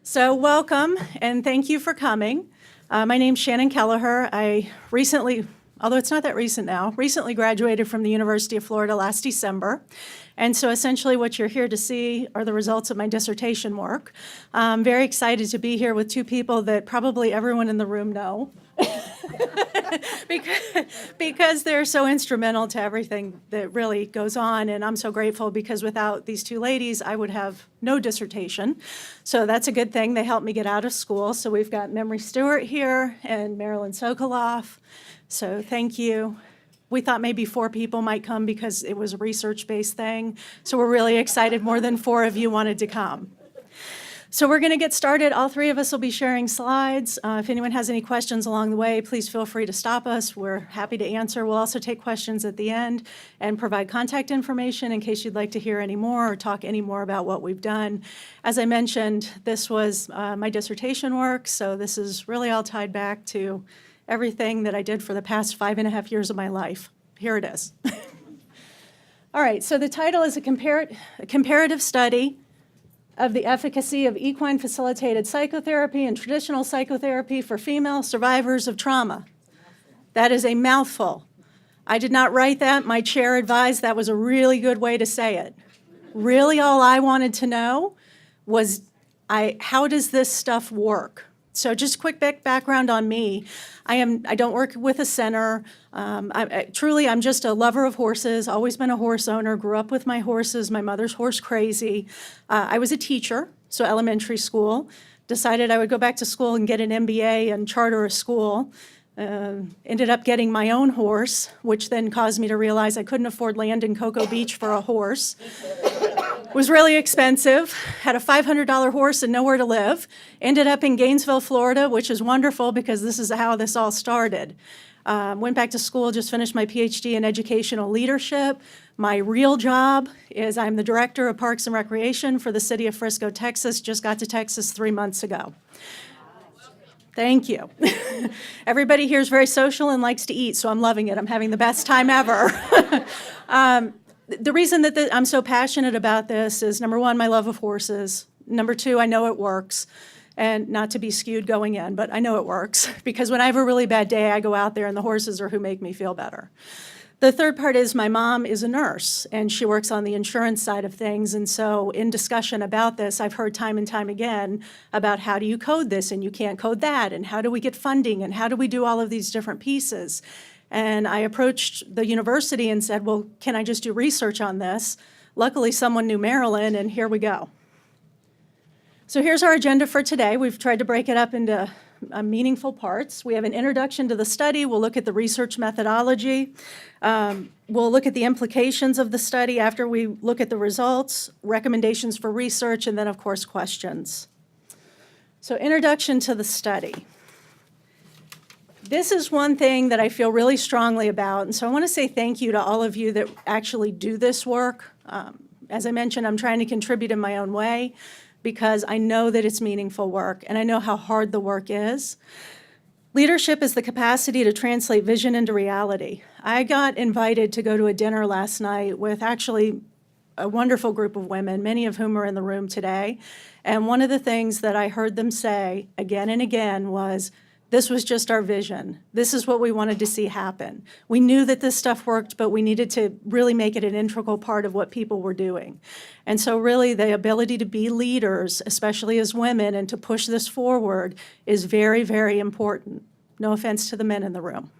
So welcome, and thank you for coming. My name's Shannon Kelleher. I recently, although it's not that recent now, recently graduated from the University of Florida last December. And so essentially what you're here to see are the results of my dissertation work. I'm very excited to be here with two people that probably everyone in the room know. because they're so instrumental to everything that really goes on, and I'm so grateful because without these two ladies, I would have no dissertation. So that's a good thing. They helped me get out of school. So we've got Memory Stewart here and Marilyn Sokoloff. So thank you. We thought maybe 4 people might come because it was a research-based thing. So we're really excited more than 4 of you wanted to come. So we're going to get started. All 3 of us will be sharing slides. If anyone has any questions along the way, please feel free to stop us. We're happy to answer. We'll also take questions at the end and provide contact information in case you'd like to hear any more or talk any more about what we've done. As I mentioned, this was my dissertation work, so this is really all tied back to everything that I did for the past 5.5 years of my life. Here it is. All right, so the title is a comparative study of the efficacy of equine-facilitated psychotherapy and traditional psychotherapy for female survivors of trauma. That is a mouthful. I did not write that. My chair advised that was a really good way to say it. Really, all I wanted to know was, how does this stuff work? So just quick background on me. I don't work with a center. I'm just a lover of horses, always been a horse owner, grew up with my horses, my mother's horse crazy. I was a teacher, so elementary school. Decided I would go back to school and get an MBA and charter a school. Ended up getting my own horse, which then caused me to realize I couldn't afford land in Cocoa Beach for a horse. It was really expensive, had a $500 horse and nowhere to live. Ended up in Gainesville, Florida, which is wonderful because this is how this all started. Went back to school, just finished my PhD in educational leadership. My real job is I'm the director of Parks and Recreation for the city of Frisco, Texas. Just got to Texas 3 months ago. Thank you. Everybody here is very social and likes to eat, so I'm loving it. I'm having the best time ever. The reason that I'm so passionate about this is, number 1, my love of horses. Number 2, I know it works. And not to be skewed going in, but I know it works. Because when I have a really bad day, I go out there and the horses are who make me feel better. The third part is my mom is a nurse, and she works on the insurance side of things. And so in discussion about this, I've heard time and time again about how do you code this, and you can't code that, and how do we get funding, and how do we do all of these different pieces. And I approached the university and said, well, can I just do research on this? Luckily, someone knew Marilyn, and here we go. So here's our agenda for today. We've tried to break it up into meaningful parts. We have an introduction to the study. We'll look at the research methodology. We'll look at the implications of the study after we look at the results, recommendations for research, and then, of course, questions. So introduction to the study. This is one thing that I feel really strongly about, and so I want to say thank you to all of you that actually do this work. As I mentioned, I'm trying to contribute in my own way because I know that it's meaningful work, and I know how hard the work is. Leadership is the capacity to translate vision into reality. I got invited to go to a dinner last night with actually a wonderful group of women, many of whom are in the room today, and one of the things that I heard them say again and again was, this was just our vision. This is what we wanted to see happen. We knew that this stuff worked, but we needed to really make it an integral part of what people were doing. And so really the ability to be leaders, especially as women, and to push this forward is very, very important. No offense to the men in the room.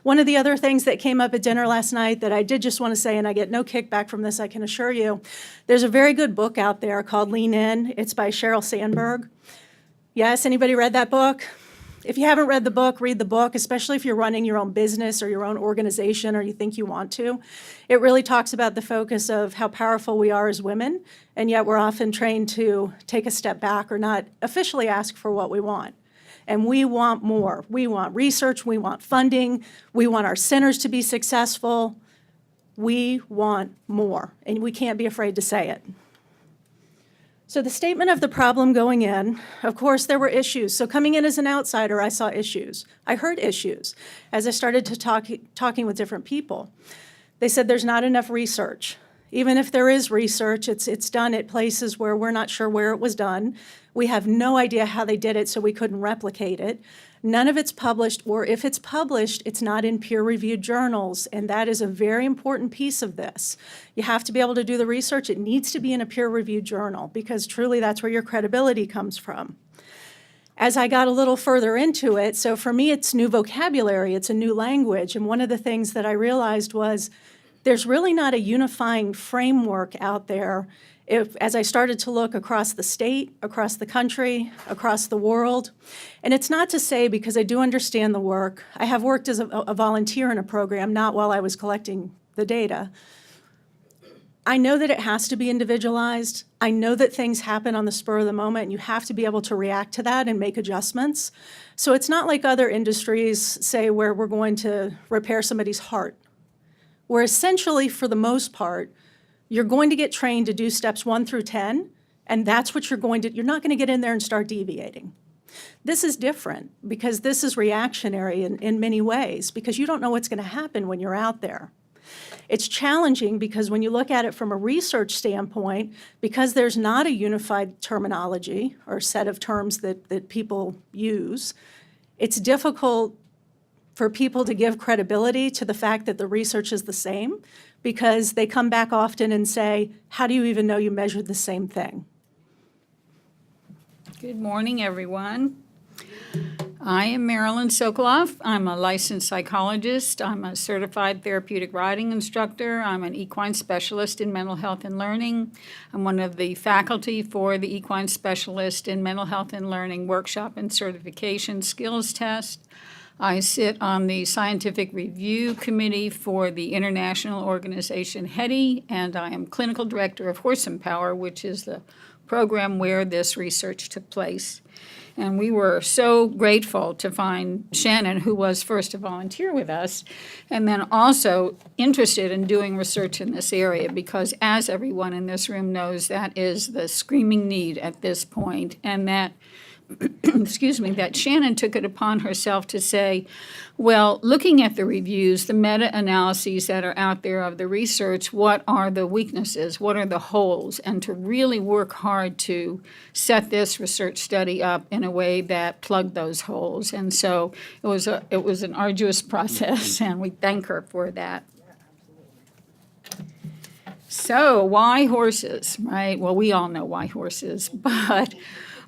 One of the other things that came up at dinner last night that I did just want to say, and I get no kickback from this, I can assure you, there's a very good book out there called Lean In. It's by Sheryl Sandberg. Yes, anybody read that book? If you haven't read the book, read the book, especially if you're running your own business or your own organization or you think you want to. It really talks about the focus of how powerful we are as women, and yet we're often trained to take a step back or not officially ask for what we want. And we want more. We want research, we want funding, we want our centers to be successful. We want more, and we can't be afraid to say it. So the statement of the problem going in, of course, there were issues. So coming in as an outsider, I saw issues. I heard issues as I started to talking with different people. They said there's not enough research. Even if there is research, it's done at places where we're not sure where it was done. We have no idea how they did it, so we couldn't replicate it. None of it's published, or if it's published, it's not in peer-reviewed journals, and that is a very important piece of this. You have to be able to do the research. It needs to be in a peer-reviewed journal, because truly that's where your credibility comes from. As I got a little further into it, so for me it's new vocabulary, it's a new language, and one of the things that I realized was there's really not a unifying framework out there. As I started to look across the state, across the country, across the world, and it's not to say, because I do understand the work, I have worked as a volunteer in a program, not while I was collecting the data. I know that it has to be individualized. I know that things happen on the spur of the moment, and you have to be able to react to that and make adjustments. So it's not like other industries, say, where we're going to repair somebody's heart, where essentially, for the most part, you're going to get trained to do steps 1 through 10, and that's what you're not going to get in there and start deviating. This is different because this is reactionary in many ways, because you don't know what's going to happen when you're out there. It's challenging because when you look at it from a research standpoint, because there's not a unified terminology or set of terms that people use, it's difficult for people to give credibility to the fact that the research is the same, because they come back often and say, how do you even know you measured the same thing? Good morning, everyone. I am Marilyn Sokoloff. I'm a licensed psychologist. I'm a certified therapeutic riding instructor. I'm an equine specialist in mental health and learning. I'm one of the faculty for the Equine Specialist in Mental Health and Learning Workshop and Certification Skills Test. I sit on the Scientific Review Committee for the international organization HEDI, and I am Clinical Director of Horse and Power, which is the program where this research took place. And we were so grateful to find Shannon, who was first a volunteer with us, and then also interested in doing research in this area, because as everyone in this room knows, that is the screaming need at this point, and that excuse me, that Shannon took it upon herself to say, well, looking at the reviews, the meta-analyses that are out there of the research, what are the weaknesses, what are the holes, and to really work hard to set this research study up in a way that plugged those holes. And so it was an arduous process, and we thank her for that. So why horses, right? Well, we all know why horses, but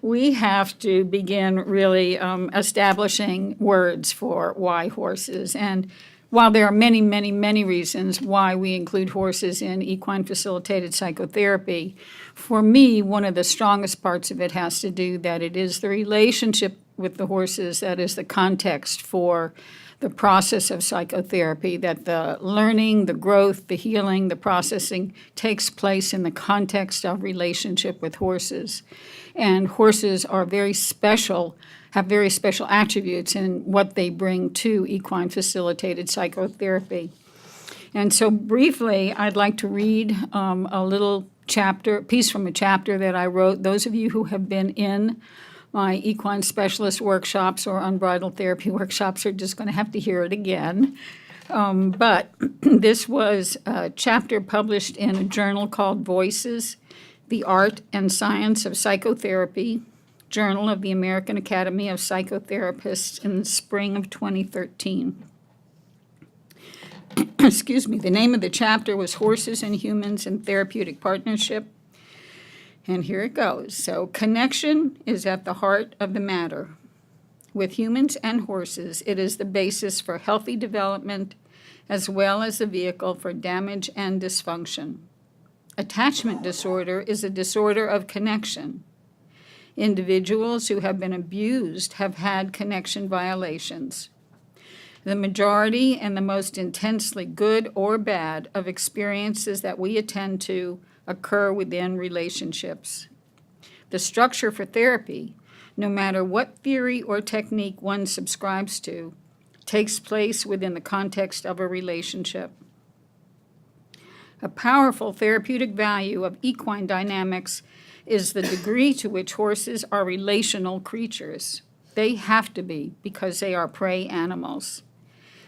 we have to begin really establishing words for why horses. And while there are many, many, many reasons why we include horses in equine-facilitated psychotherapy, for me, one of the strongest parts of it has to do that it is the relationship with the horses that is the context for the process of psychotherapy, that the learning, the growth, the healing, the processing takes place in the context of relationship with horses. And horses are very special, have very special attributes in what they bring to equine-facilitated psychotherapy. And so briefly, I'd like to read a little piece from a chapter that I wrote. Those of you who have been in my equine specialist workshops or unbridled therapy workshops are just going to have to hear it again. But this was a chapter published in a journal called Voices, The Art and Science of Psychotherapy, Journal of the American Academy of Psychotherapists, in the spring of 2013. Excuse me, the name of the chapter was Horses and Humans in Therapeutic Partnership. And here it goes. So, connection is at the heart of the matter. With humans and horses, it is the basis for healthy development as well as the vehicle for damage and dysfunction. Attachment disorder is a disorder of connection. Individuals who have been abused have had connection violations. The majority and the most intensely good or bad of experiences that we attend to occur within relationships. The structure for therapy, no matter what theory or technique one subscribes to, takes place within the context of a relationship. A powerful therapeutic value of equine dynamics is the degree to which horses are relational creatures. They have to be, because they are prey animals.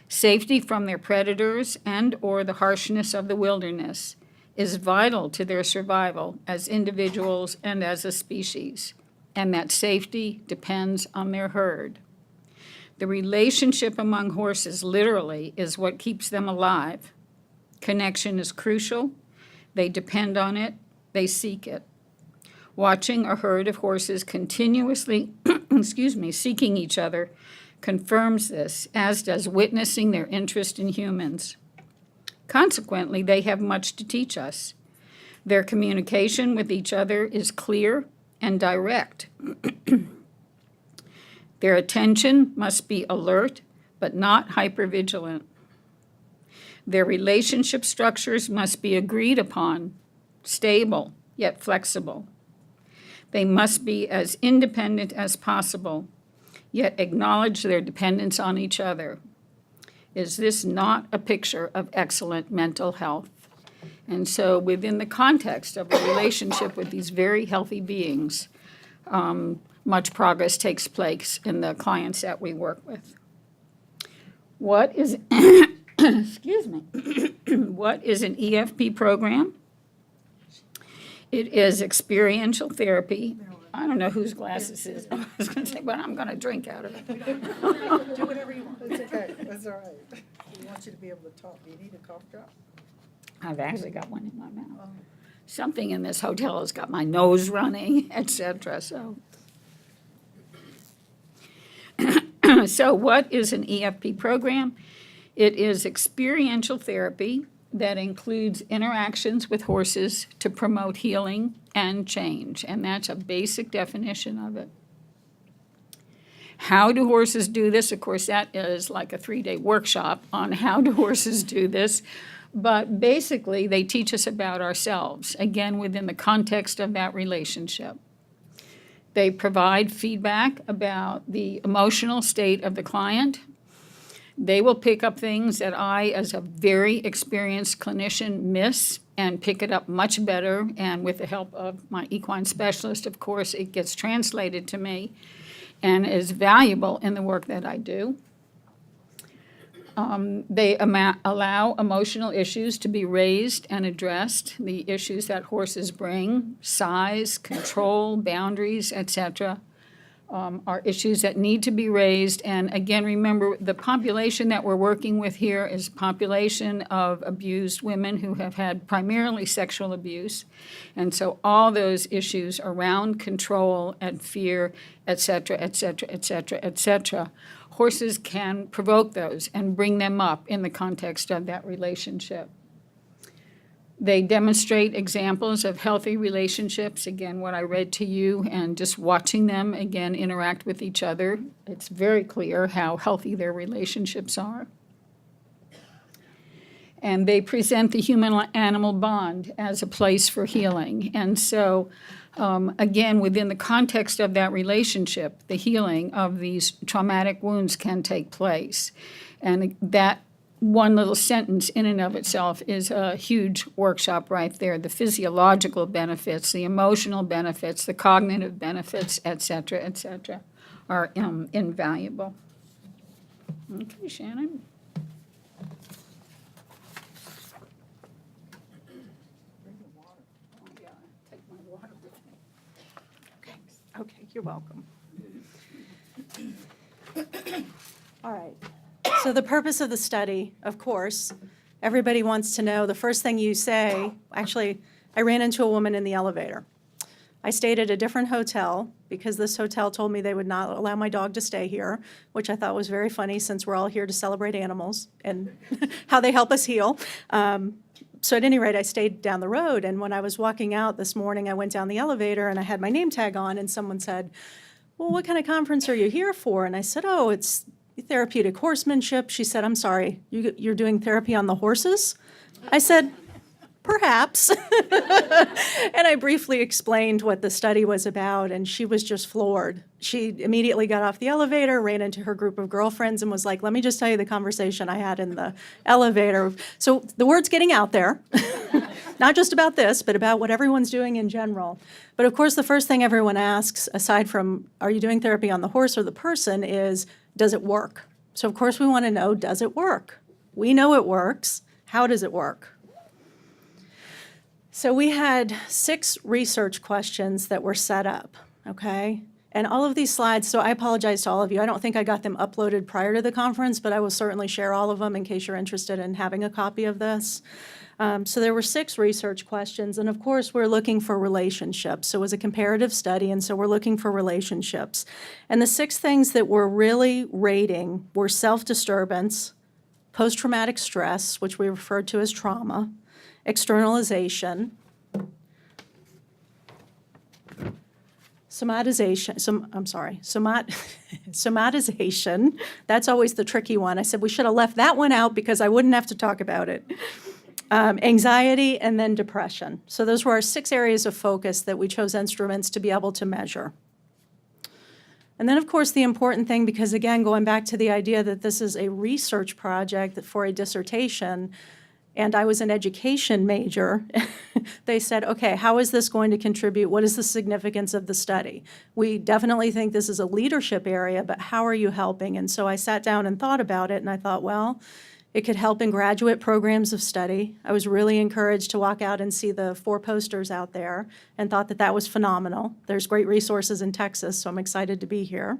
Safety from their predators and/or the harshness of the wilderness is vital to their survival as individuals and as a species. and that safety depends on their herd. The relationship among horses literally is what keeps them alive. Connection is crucial. They depend on it. They seek it. Watching a herd of horses continuously, seeking each other confirms this, as does witnessing their interest in humans. Consequently, they have much to teach us. Their communication with each other is clear and direct. Their attention must be alert, but not hypervigilant. Their relationship structures must be agreed upon, stable, yet flexible. They must be as independent as possible, yet acknowledge their dependence on each other. Is this not a picture of excellent mental health? And so within the context of a relationship with these very healthy beings, much progress takes place in the clients that we work with. What is, what is an EFP program? It is experiential therapy. I don't know whose glass this is. I was going to say, but I'm going to drink out of it. Do whatever you want. It's okay. That's all right. We want you to be able to talk. Do you need a cough drop? I've actually got one in my mouth. Something in this hotel has got my nose running, etc. So, so what is an EFP program? It is experiential therapy that includes interactions with horses to promote healing and change, and that's a basic definition of it. How do horses do this? Of course, that is like a 3-day workshop on how do horses do this. But basically, they teach us about ourselves, again, within the context of that relationship. They provide feedback about the emotional state of the client. They will pick up things that I, as a very experienced clinician, miss and pick it up much better. And with the help of my equine specialist, of course, it gets translated to me and is valuable in the work that I do. They allow emotional issues to be raised and addressed, the issues that horses bring, size, control, boundaries, etc., are issues that need to be raised. And again, remember, the population that we're working with here is a population of abused women who have had primarily sexual abuse. And so all those issues around control and fear, etc., etc., etc., etc., horses can provoke those and bring them up in the context of that relationship. They demonstrate examples of healthy relationships, again, what I read to you, and just watching them, again, interact with each other. It's very clear how healthy their relationships are. And they present the human-animal bond as a place for healing. And so, again, within the context of that relationship, the healing of these traumatic wounds can take place. And that one little sentence in and of itself is a huge workshop right there. The physiological benefits, the emotional benefits, the cognitive benefits, et cetera, are invaluable. Okay, Shannon. Okay, you're welcome. All right. So the purpose of the study, of course, everybody wants to know, the first thing you say, actually, I ran into a woman in the elevator. I stayed at a different hotel because this hotel told me they would not allow my dog to stay here, which I thought was very funny since we're all here to celebrate animals and how they help us heal. So at any rate, I stayed down the road, and when I was walking out this morning, I went down the elevator and I had my name tag on, and someone said, well, what kind of conference are you here for? And I said, oh, it's therapeutic horsemanship. She said, I'm sorry, you're doing therapy on the horses? I said, perhaps. And I briefly explained what the study was about, and she was just floored. She immediately got off the elevator, ran into her group of girlfriends, and was like, let me just tell you the conversation I had in the elevator. So the word's getting out there, not just about this, but about what everyone's doing in general. But of course, the first thing everyone asks, aside from, are you doing therapy on the horse or the person, is, does it work? So of course we want to know, does it work? We know it works. How does it work? So we had 6 research questions that were set up. okay? And all of these slides, so I apologize to all of you. I don't think I got them uploaded prior to the conference, but I will certainly share all of them in case you're interested in having a copy of this. So there were 6 research questions, and of course, we're looking for relationships. So it was a comparative study, and so we're looking for relationships. And the 6 things that we're really rating were self-disturbance, post-traumatic stress, which we referred to as trauma, externalization, somatization. That's always the tricky one. I said we should have left that one out because I wouldn't have to talk about it. Anxiety, and then depression. So those were our 6 areas of focus that we chose instruments to be able to measure. And then, of course, the important thing, because again, going back to the idea that this is a research project for a dissertation, and I was an education major, they said, okay, how is this going to contribute? What is the significance of the study? We definitely think this is a leadership area, but how are you helping? And so I sat down and thought about it, and I thought, well, it could help in graduate programs of study. I was really encouraged to walk out and see the 4 posters out there and thought that that was phenomenal. There's great resources in Texas, so I'm excited to be here.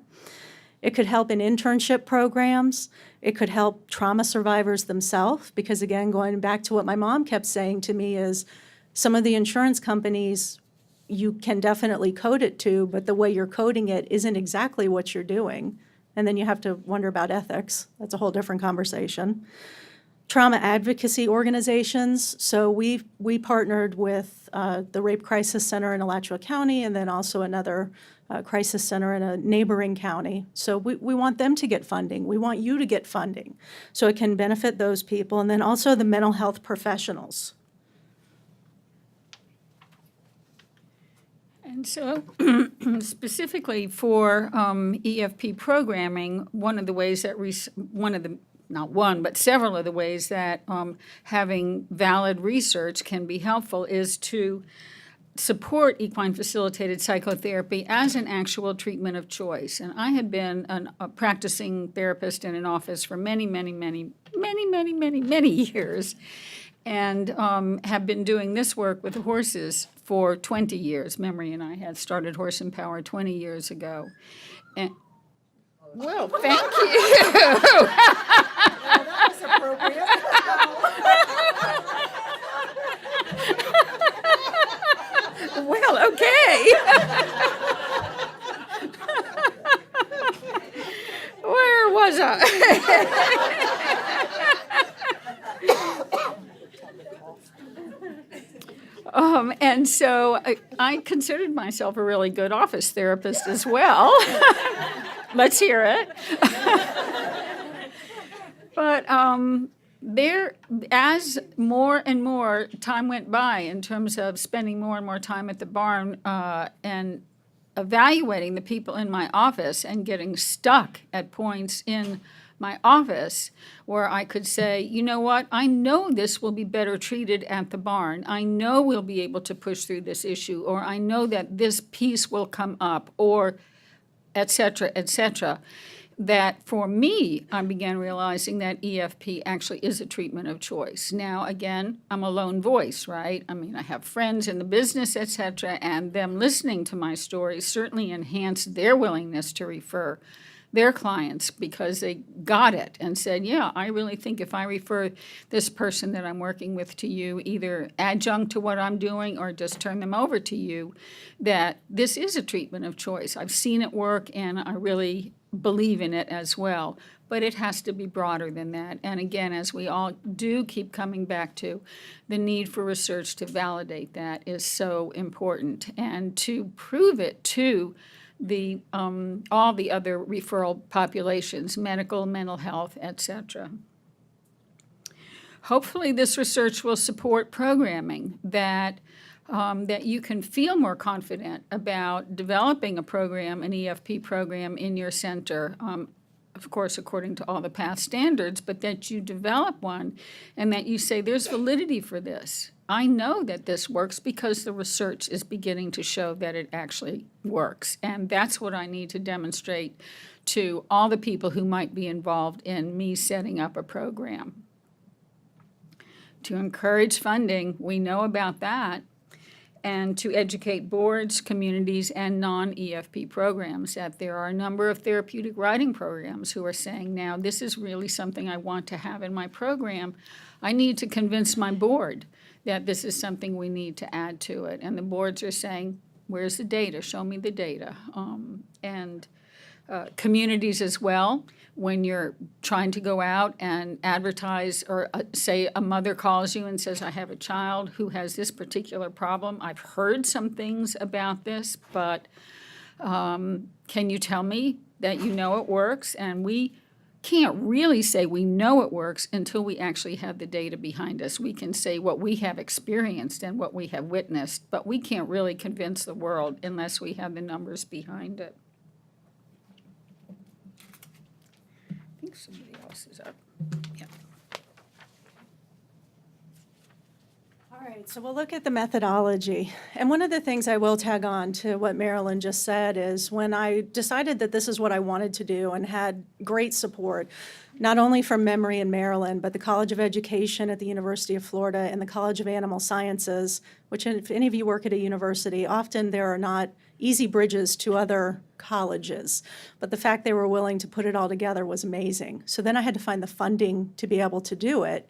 It could help in internship programs. It could help trauma survivors themselves, because again, going back to what my mom kept saying to me is some of the insurance companies, you can definitely code it to, but the way you're coding it isn't exactly what you're doing. And then you have to wonder about ethics. That's a whole different conversation. Trauma advocacy organizations. So we partnered with the Rape Crisis Center in Alachua County, and then also another crisis center in a neighboring county. So we want them to get funding. We want you to get funding so it can benefit those people. And then also the mental health professionals. And so specifically for EFP programming, one of the ways that several of the ways that having valid research can be helpful is to support equine-facilitated psychotherapy as an actual treatment of choice. And I had been a practicing therapist in an office for many years, and have been doing this work with horses for 20 years. Memory and I had started Horse and Power 20 years ago. And, well, thank you. That was appropriate. Well, okay. Where was I? And so I considered myself a really good office therapist as well. Let's hear it. But as more and more time went by in terms of spending more and more time at the barn and evaluating the people in my office and getting stuck at points in my office where I could say, you know what, I know this will be better treated at the barn. I know we'll be able to push through this issue, or I know that this piece will come up, or et cetera, that for me, I began realizing that EFP actually is a treatment of choice. Now, again, I'm a lone voice, right? I mean, I have friends in the business, et cetera, and them listening to my stories certainly enhanced their willingness to refer their clients because they got it and said, yeah, I really think if I refer this person that I'm working with to you, either adjunct to what I'm doing or just turn them over to you, that this is a treatment of choice. I've seen it work, and I really believe in it as well. But it has to be broader than that. And again, as we all do keep coming back to, the need for research to validate that is so important, and to prove it to the all the other referral populations, medical, mental health, et cetera. Hopefully this research will support programming that you can feel more confident about developing a program, an EFP program in your center, of course, according to all the past standards, but that you develop one and that you say, there's validity for this. I know that this works because the research is beginning to show that it actually works. And that's what I need to demonstrate to all the people who might be involved in me setting up a program. To encourage funding, we know about that. and to educate boards, communities, and non-EFP programs that there are a number of therapeutic riding programs who are saying now, this is really something I want to have in my program. I need to convince my board that this is something we need to add to it. And the boards are saying, where's the data? Show me the data. Communities as well, when you're trying to go out and advertise, or say a mother calls you and says, I have a child who has this particular problem. I've heard some things about this, but can you tell me that you know it works? And we can't really say we know it works until we actually have the data behind us. We can say what we have experienced and what we have witnessed, but we can't really convince the world unless we have the numbers behind it. I think somebody else is up. Yeah. All right, so we'll look at the methodology. And one of the things I will tag on to what Marilyn just said is when I decided that this is what I wanted to do and had great support, not only from Memory in Maryland, but the College of Education at the University of Florida and the College of Animal Sciences, which if any of you work at a university, often there are not easy bridges to other colleges. But the fact they were willing to put it all together was amazing. So then I had to find the funding to be able to do it.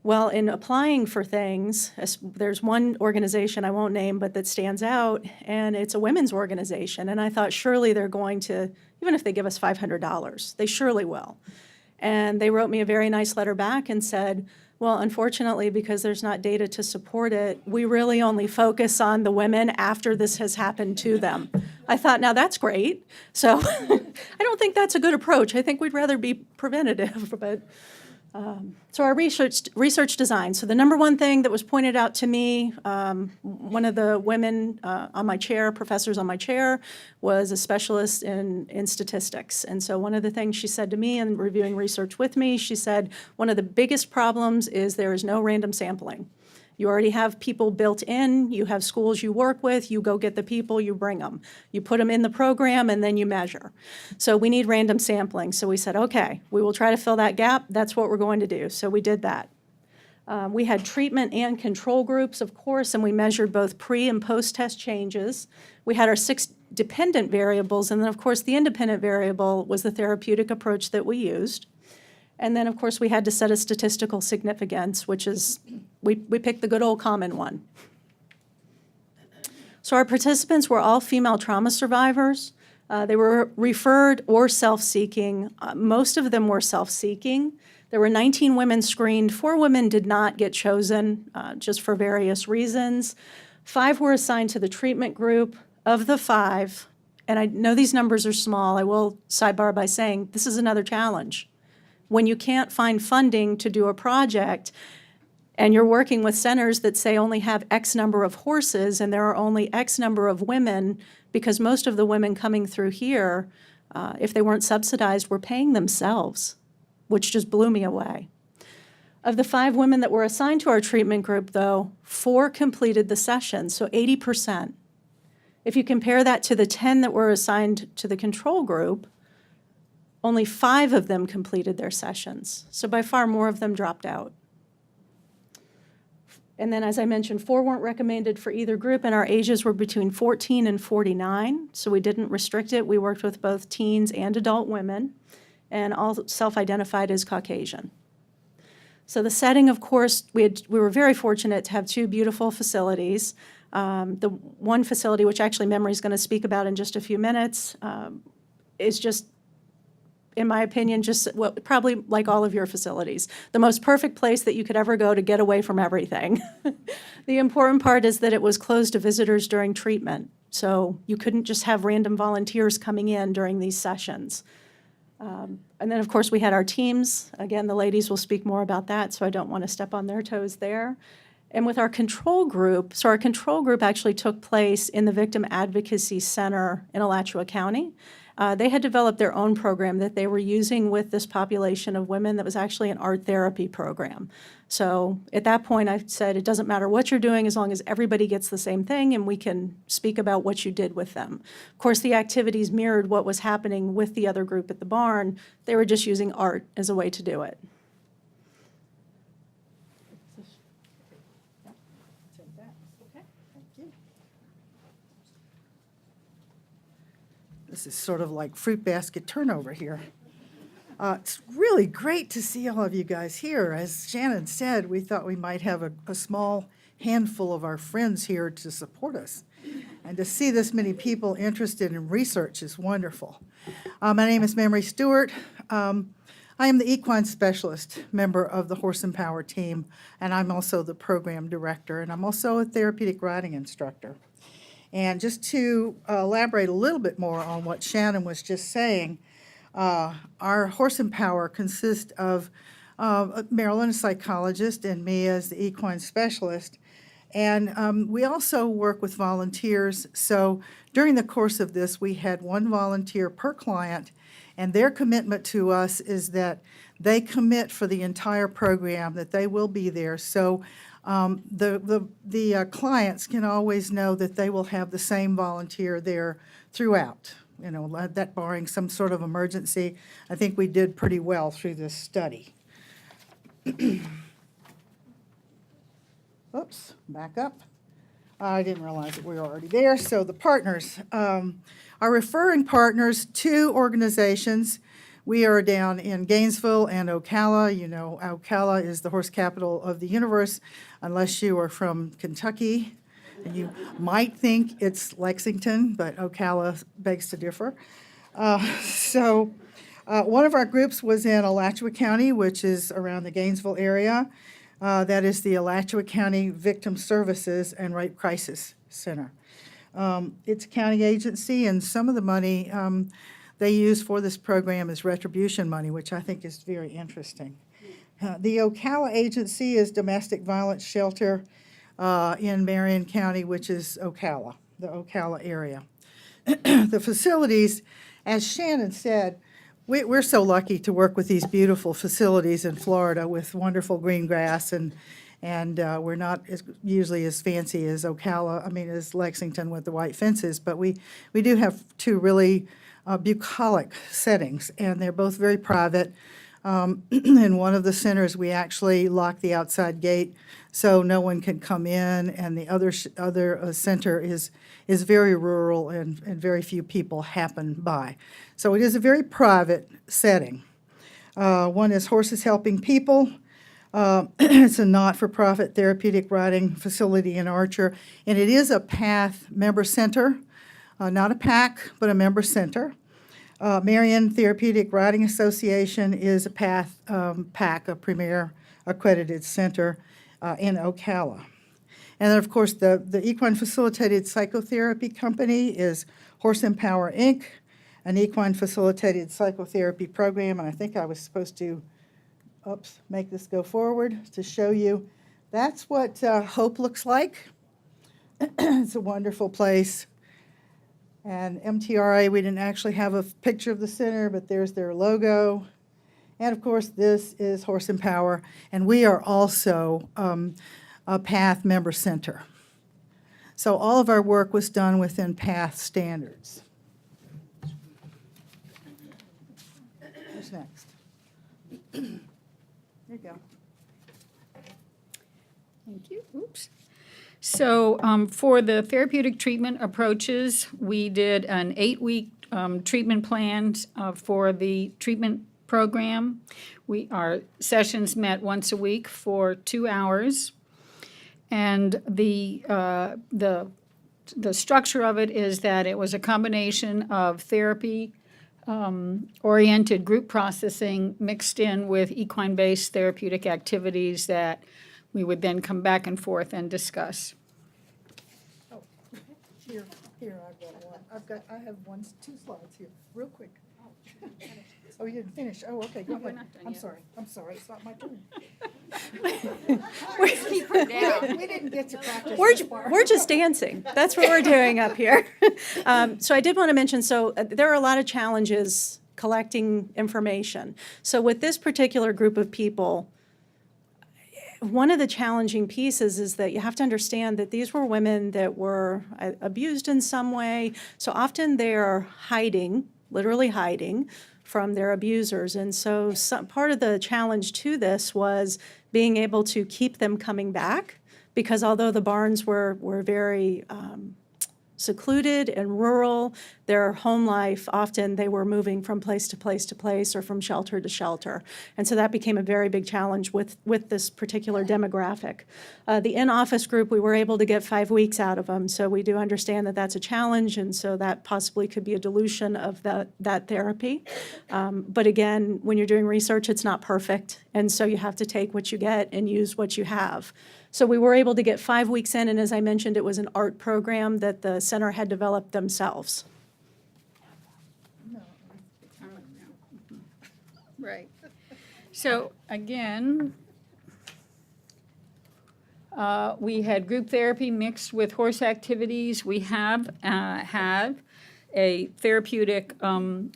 Well, in applying for things, there's one organization I won't name, but that stands out, and it's a women's organization. And I thought, surely they're going to, even if they give us $500, they surely will. And they wrote me a very nice letter back and said, well, unfortunately, because there's not data to support it, we really only focus on the women after this has happened to them. I thought, now that's great. So I don't think that's a good approach. I think we'd rather be preventative, but... So our research design. So the number one thing that was pointed out to me, one of the women on my chair, professors on my chair, was a specialist in statistics. And so one of the things she said to me in reviewing research with me, she said, one of the biggest problems is there is no random sampling. You already have people built in, you have schools you work with, you go get the people, you bring them. You put them in the program and then you measure. So we need random sampling. So we said, okay, we will try to fill that gap. That's what we're going to do. So we did that. We had treatment and control groups, of course, and we measured both pre and post-test changes. We had our 6 dependent variables, and then, of course, the independent variable was the therapeutic approach that we used. And then, of course, we had to set a statistical significance, which is, we picked the good old common one. So our participants were all female trauma survivors. They were referred or self-seeking. Most of them were self-seeking. There were 19 women screened. 4 women did not get chosen, just for various reasons. 5 were assigned to the treatment group. Of the 5, and I know these numbers are small, I will sidebar by saying this is another challenge. When you can't find funding to do a project and you're working with centers that say only have X number of horses and there are only X number of women, because most of the women coming through here, if they weren't subsidized, were paying themselves, which just blew me away. Of the 5 women that were assigned to our treatment group, though, 4 completed the session, so 80%. If you compare that to the 10 that were assigned to the control group, only 5 of them completed their sessions. So by far more of them dropped out. And then, as I mentioned, 4 weren't recommended for either group, and our ages were between 14 and 49, so we didn't restrict it. We worked with both teens and adult women, and all self-identified as Caucasian. So the setting, of course, we were very fortunate to have 2 beautiful facilities. The one facility, which actually Memory is going to speak about in just a few minutes, is just, in my opinion, just probably like all of your facilities, the most perfect place that you could ever go to get away from everything. The important part is that it was closed to visitors during treatment, so you couldn't just have random volunteers coming in during these sessions. And then, of course, we had our teams. Again, the ladies will speak more about that, so I don't want to step on their toes there. And with our control group, so our control group actually took place in the Victim Advocacy Center in Alachua County. They had developed their own program that they were using with this population of women that was actually an art therapy program. So at that point, I said, it doesn't matter what you're doing as long as everybody gets the same thing and we can speak about what you did with them. Of course, the activities mirrored what was happening with the other group at the barn. They were just using art as a way to do it. This is sort of like fruit basket turnover here. It's really great to see all of you guys here. As Shannon said, we thought we might have a small handful of our friends here to support us. And to see this many people interested in research is wonderful. My name is Memory Stewart. I am the equine specialist member of the Horse and Power team, and I'm also the program director, and I'm also a therapeutic riding instructor. And just to elaborate a little bit more on what Shannon was just saying, our Horse and Power consists of Marilyn, a psychologist, and me as the equine specialist. And we also work with volunteers. So during the course of this, we had one volunteer per client, and their commitment to us is that they commit for the entire program, that they will be there. So the clients can always know that they will have the same volunteer there throughout. You know, that barring some sort of emergency. I think we did pretty well through this study. Oops, back up. I didn't realize that we were already there. So the partners, our referring partners, 2 organizations. We are down in Gainesville and Ocala. You know, Ocala is the horse capital of the universe, unless you are from Kentucky. And you might think it's Lexington, but Ocala begs to differ. One of our groups was in Alachua County, which is around the Gainesville area. That is the Alachua County Victim Services and Rape Crisis Center. It's a county agency, and some of the money they use for this program is retribution money, which I think is very interesting. The Ocala agency is Domestic Violence Shelter in Marion County, which is Ocala, the Ocala area. The facilities, as Shannon said, we're so lucky to work with these beautiful facilities in Florida with wonderful green grass, and we're not usually as fancy as as Lexington with the white fences, but we do have 2 really bucolic settings, and they're both very private. In one of the centers, we actually lock the outside gate so no one can come in, and the other center is very rural, and very few people happen by. So it is a very private setting. One is Horses Helping People. It's a not-for-profit therapeutic riding facility in Archer, and it is a PATH member center, not a PAC, but a member center. Marion Therapeutic Riding Association is a PATH PAC, a premier accredited center in Ocala. And then, of course, the equine-facilitated psychotherapy company is Horse and Power, Inc., an equine-facilitated psychotherapy program. And I think I was supposed to, make this go forward to show you. That's what Hope looks like. It's a wonderful place. And MTRA, we didn't actually have a picture of the center, but there's their logo. And of course, this is Horse and Power, and we are also a PATH member center. So all of our work was done within PATH standards. Who's next? There you go. Thank you. Oops. So for the therapeutic treatment approaches, we did an 8-week treatment plan for the treatment program. Our sessions met once a week for 2 hours. And the structure of it is that it was a combination of therapy oriented group processing mixed in with equine-based therapeutic activities that we would then come back and forth and discuss. Oh, here, I've got one. I have 2 slides here, real quick. Oh, you didn't finish? Oh, okay, go ahead. I'm sorry, it's not my turn. Keep her down. We didn't get to practice. We're just dancing. That's what we're doing up here. So I did want to mention, there are a lot of challenges collecting information. So with this particular group of people, one of the challenging pieces is that you have to understand that these were women that were abused in some way. So often they're hiding, literally hiding from their abusers. And so part of the challenge to this was being able to keep them coming back, because although the barns were very secluded and rural. Their home life, often they were moving from place to place to place or from shelter to shelter. And so that became a very big challenge with this particular demographic. The in-office group, we were able to get 5 weeks out of them. So we do understand that that's a challenge, and so that possibly could be a dilution of that therapy. But again, when you're doing research, it's not perfect. And so you have to take what you get and use what you have. So we were able to get 5 weeks in, and as I mentioned, it was an art program that the center had developed themselves. Right. So again, we had group therapy mixed with horse activities. We have had a therapeutic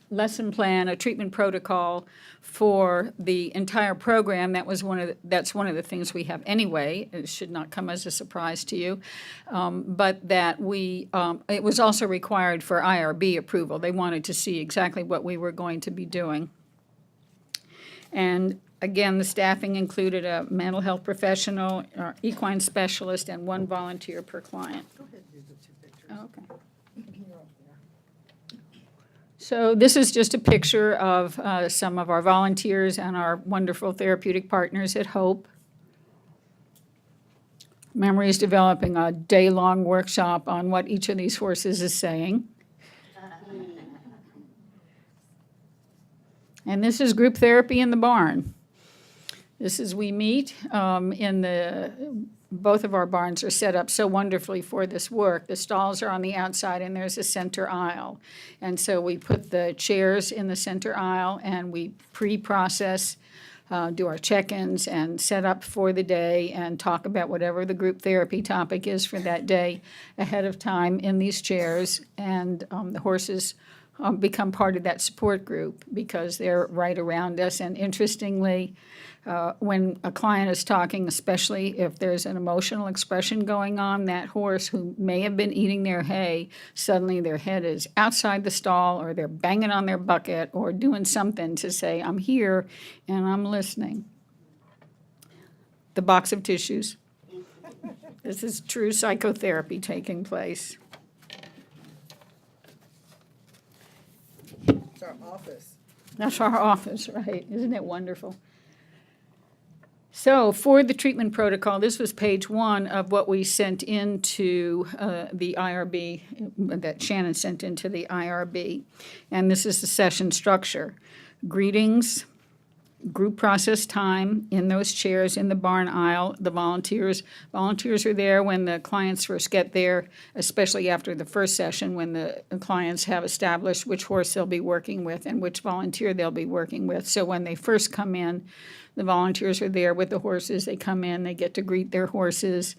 lesson plan, a treatment protocol for the entire program. That's one of the things we have anyway. It should not come as a surprise to you, but that it was also required for IRB approval. They wanted to see exactly what we were going to be doing. And again, the staffing included a mental health professional, equine specialist, and 1 volunteer per client. Go ahead and do the 2 pictures. Okay. You're up there. So this is just a picture of some of our volunteers and our wonderful therapeutic partners at Hope. Memory is developing a day-long workshop on what each of these horses is saying. And this is group therapy in the barn. This is we meet both of our barns are set up so wonderfully for this work. The stalls are on the outside and there's a center aisle. And so we put the chairs in the center aisle and we pre-process, do our check-ins and set up for the day and talk about whatever the group therapy topic is for that day ahead of time in these chairs. And the horses become part of that support group because they're right around us. And interestingly, when a client is talking, especially if there's an emotional expression going on, that horse who may have been eating their hay, suddenly their head is outside the stall or they're banging on their bucket or doing something to say, I'm here and I'm listening. The box of tissues. This is true psychotherapy taking place. It's our office. That's our office, right? Isn't it wonderful? So for the treatment protocol, this was page 1 of what we sent into the IRB, that Shannon sent into the IRB. And this is the session structure. Greetings, group process time in those chairs in the barn aisle. The volunteers are there when the clients first get there, especially after the first session when the clients have established which horse they'll be working with and which volunteer they'll be working with. So when they first come in, the volunteers are there with the horses. They come in, they get to greet their horses,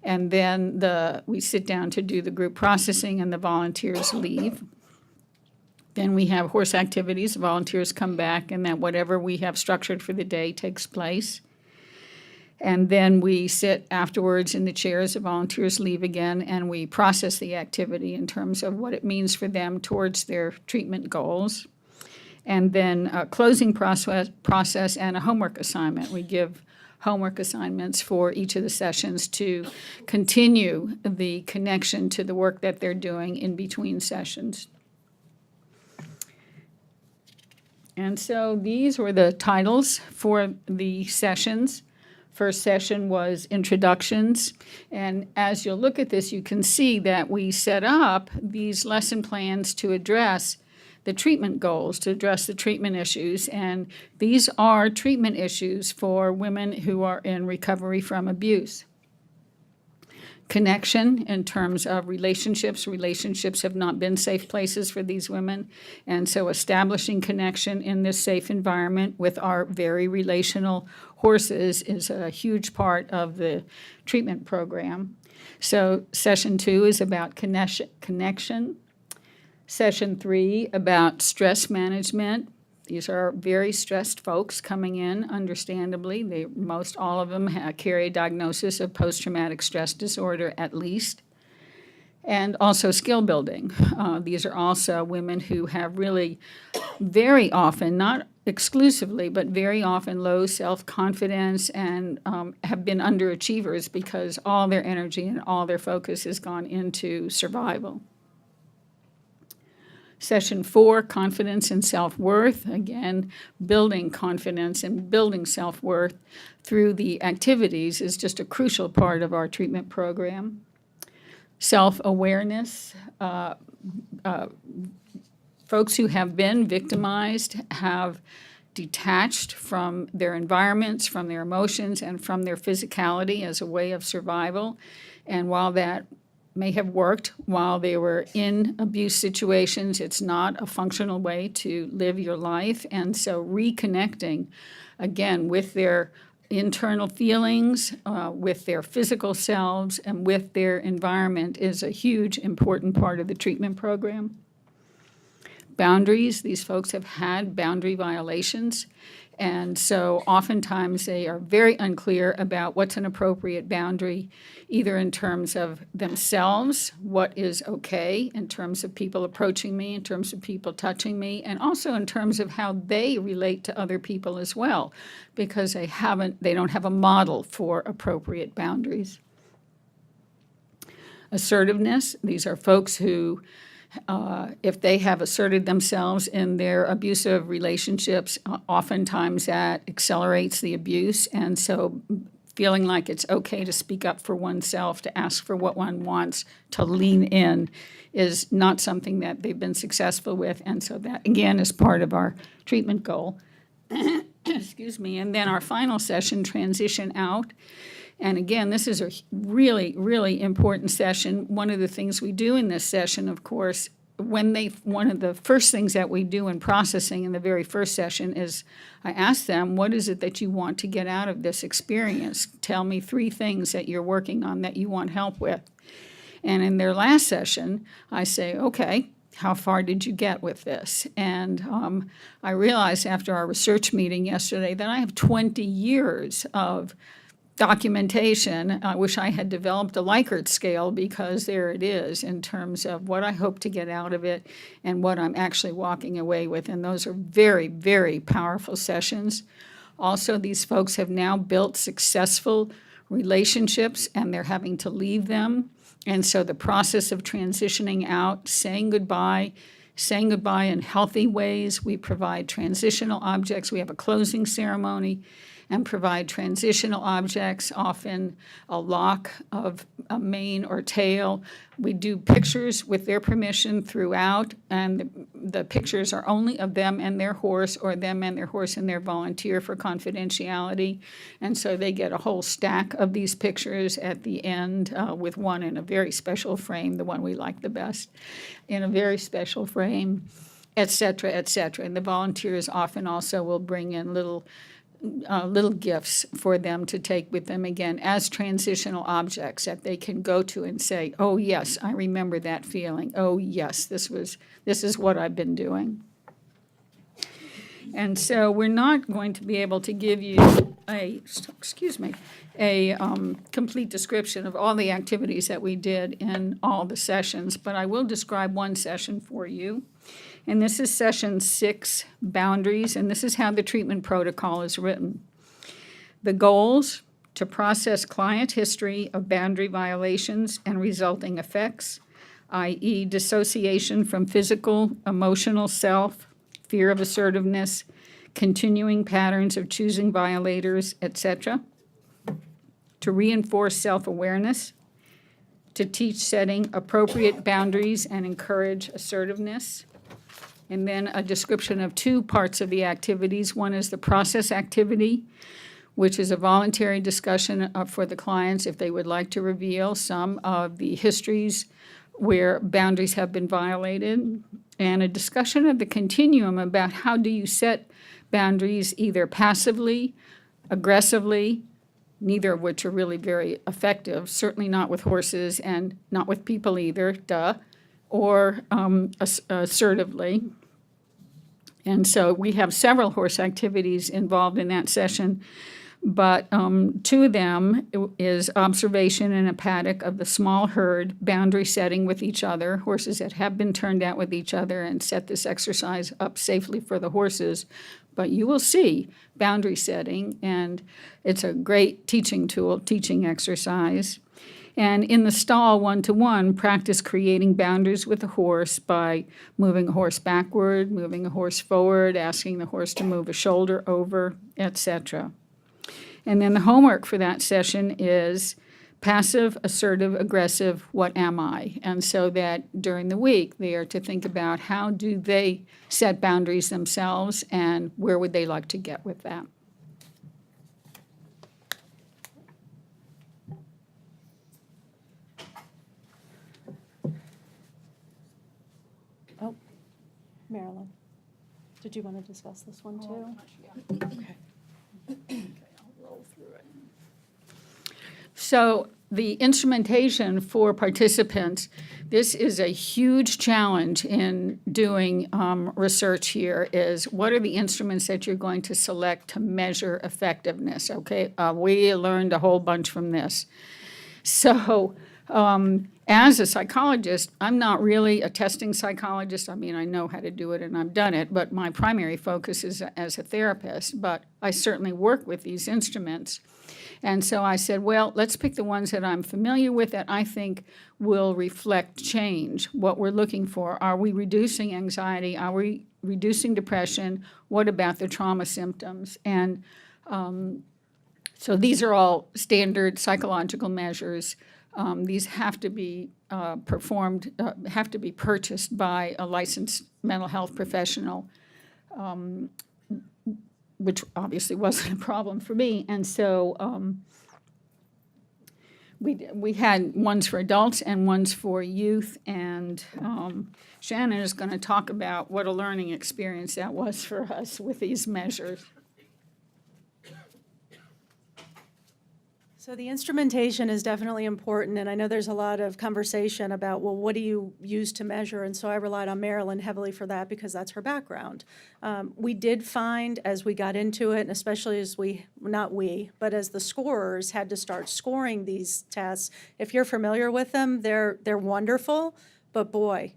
and then we sit down to do the group processing and the volunteers leave. Then we have horse activities. Volunteers come back, and then whatever we have structured for the day takes place. And then we sit afterwards in the chairs. The volunteers leave again, and we process the activity in terms of what it means for them towards their treatment goals. And then a closing process and a homework assignment. We give homework assignments for each of the sessions to continue the connection to the work that they're doing in between sessions. And so these were the titles for the sessions. First session was introductions. And as you'll look at this, you can see that we set up these lesson plans to address the treatment goals, to address the treatment issues. And these are treatment issues for women who are in recovery from abuse. Connection in terms of relationships. Relationships have not been safe places for these women. And so establishing connection in this safe environment with our very relational horses is a huge part of the treatment program. So session 2 is about connection. Session 3 about stress management. These are very stressed folks coming in, understandably. Most all of them carry a diagnosis of post-traumatic stress disorder at least. And also skill building. These are also women who have really very often, not exclusively, but very often low self-confidence and have been underachievers because all their energy and all their focus has gone into survival. Session 4, confidence and self-worth. Again, building confidence and building self-worth through the activities is just a crucial part of our treatment program. Self-awareness. Folks who have been victimized have detached from their environments, from their emotions, and from their physicality as a way of survival. And while that may have worked while they were in abuse situations, it's not a functional way to live your life. And so reconnecting, again, with their internal feelings, with their physical selves, and with their environment is a huge, important part of the treatment program. Boundaries. These folks have had boundary violations, and so oftentimes they are very unclear about what's an appropriate boundary, either in terms of themselves, what is okay, in terms of people approaching me, in terms of people touching me, and also in terms of how they relate to other people as well, because they don't have a model for appropriate boundaries. Assertiveness. These are folks who if they have asserted themselves in their abusive relationships, oftentimes that accelerates the abuse. And so feeling like it's okay to speak up for oneself, to ask for what one wants, to lean in is not something that they've been successful with. And so that, again, is part of our treatment goal. Excuse me. And then our final session, transition out. And again, this is a really, really important session. One of the things we do in this session, of course, one of the first things that we do in processing in the very first session is I ask them, what is it that you want to get out of this experience? Tell me 3 things that you're working on that you want help with. And in their last session, I say, okay, how far did you get with this? And I realized after our research meeting yesterday that I have 20 years of documentation. I wish I had developed a Likert scale, because there it is in terms of what I hope to get out of it and what I'm actually walking away with. And those are very, very powerful sessions. Also, these folks have now built successful relationships and they're having to leave them. And so the process of transitioning out, saying goodbye in healthy ways. We provide transitional objects. We have a closing ceremony and provide transitional objects, often a lock of a mane or tail. We do pictures with their permission throughout, and the pictures are only of them and their horse, or them and their horse and their volunteer for confidentiality. And so they get a whole stack of these pictures at the end, with one in a very special frame, the one we like the best, in a very special frame, et cetera, et cetera. And the volunteers often also will bring in little gifts for them to take with them, again, as transitional objects that they can go to and say, oh, yes, I remember that feeling. Oh, yes, this is what I've been doing. And so we're not going to be able to give you a complete description of all the activities that we did in all the sessions, but I will describe one session for you. And this is session 6, boundaries, and this is how the treatment protocol is written. The goals: to process client history of boundary violations and resulting effects, i.e. dissociation from physical, emotional self, fear of assertiveness, continuing patterns of choosing violators, etc. To reinforce self-awareness, to teach setting appropriate boundaries and encourage assertiveness. And then a description of 2 parts of the activities. One is the process activity, which is a voluntary discussion for the clients if they would like to reveal some of the histories where boundaries have been violated, and a discussion of the continuum about how do you set boundaries either passively, aggressively, neither of which are really very effective, certainly not with horses and not with people either, or assertively. And so we have several horse activities involved in that session, but 2 of them is observation in a paddock of the small herd, boundary setting with each other, horses that have been turned out with each other, and set this exercise up safely for the horses. But you will see boundary setting, and it's a great teaching tool, teaching exercise. And in the stall, one-to-one, practice creating boundaries with the horse by moving a horse backward, moving a horse forward, asking the horse to move a shoulder over, etc. And then the homework for that session is passive, assertive, aggressive, what am I? And so that during the week, they are to think about how do they set boundaries themselves and where would they like to get with that. Oh, Marilyn, did you want to discuss this one too? Okay. So the instrumentation for participants, this is a huge challenge in doing research here, is what are the instruments that you're going to select to measure effectiveness, okay? We learned a whole bunch from this. So as a psychologist, I'm not really a testing psychologist. I mean, I know how to do it and I've done it, but my primary focus is as a therapist, but I certainly work with these instruments. And so I said, well, let's pick the ones that I'm familiar with that I think will reflect change, what we're looking for. Are we reducing anxiety? Are we reducing depression? What about the trauma symptoms? And so these are all standard psychological measures. These have to be performed, have to be purchased by a licensed mental health professional, which obviously wasn't a problem for me. And so we had ones for adults and ones for youth. And Shannon is going to talk about what a learning experience that was for us with these measures. So the instrumentation is definitely important, and I know there's a lot of conversation about, well, what do you use to measure? And so I relied on Marilyn heavily for that because that's her background. We did find as we got into it, and especially as but as the scorers had to start scoring these tests, if you're familiar with them, they're wonderful. But boy,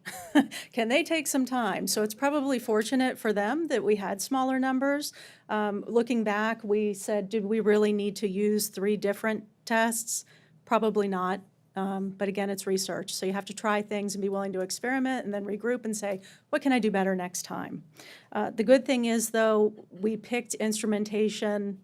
can they take some time. So it's probably fortunate for them that we had smaller numbers. Looking back, we said, did we really need to use 3 different tests? Probably not. But again, it's research. So you have to try things and be willing to experiment and then regroup and say, what can I do better next time? The good thing is, though, we picked instrumentation.